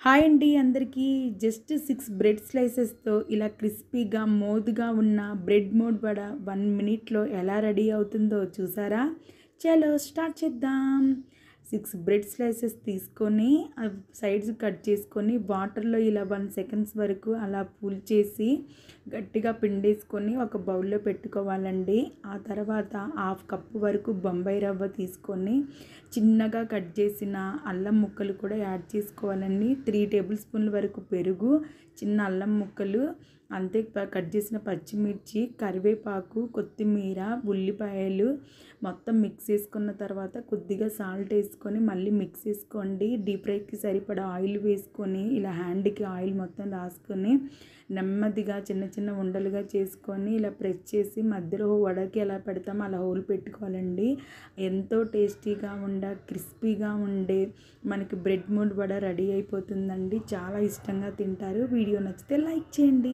Hi అండి అందరికీ. Just 6 bread స్లైసెస్‌తో ఇలా క్రిస్పీగా, మోదుగా ఉన్న బ్రెడ్ మోడ్ వడ 1 మినిట్‌లో ఎలా రెడీ అవుతుందో చూసారా? చలో స్టార్ట్ చేద్దాం. 6 బ్రెడ్ స్లైసెస్ తీసుకొని సైడ్స్ కట్ చేసుకొని వాటర్‌లో ఇలా 1 సెకండ్స్ వరకు అలా పుల్ చేసి గట్టిగా పిండేసుకొని ఒక బౌల్‌లో పెట్టుకోవాలండి. ఆ తర్వాత హాఫ్ కప్ వరకు బొంబాయి రవ్వ తీసుకొని చిన్నగా కట్ చేసిన అల్లం ముక్కలు కూడా యాడ్ చేసుకోవాలండి. 3 టేబుల్ స్పూన్ల వరకు పెరుగు, చిన్న అల్లం ముక్కలు, అంతే కట్ చేసిన పచ్చిమిర్చి, కరివేపాకు, కొత్తిమీర, ఉల్లిపాయలు మొత్తం మిక్స్ చేసుకున్న తర్వాత కొద్దిగా సాల్ట్ వేసుకొని మళ్ళీ మిక్స్ చేసుకోండి. డీప్ ఫ్రైకి సరిపడా ఆయిల్ వేసుకొని ఇలా హ్యాండ్కి ఆయిల్ మొత్తం రాసుకొని నెమ్మదిగా చిన్న చిన్న ఉండలుగా చేసుకొని ఇలా ప్రెస్ చేసి మధ్యలో వడకి ఎలా పెడతామో అలా హోల్ పెట్టుకోవాలండి. ఎంతో టేస్టీగా క్రిస్పీగా ఉండే మనకి బ్రెడ్ మోడ్ వడ రెడీ అయిపోతుందండి. చాలా ఇష్టంగా తింటారు. వీడియో నచ్చితే లైక్ చేయండి.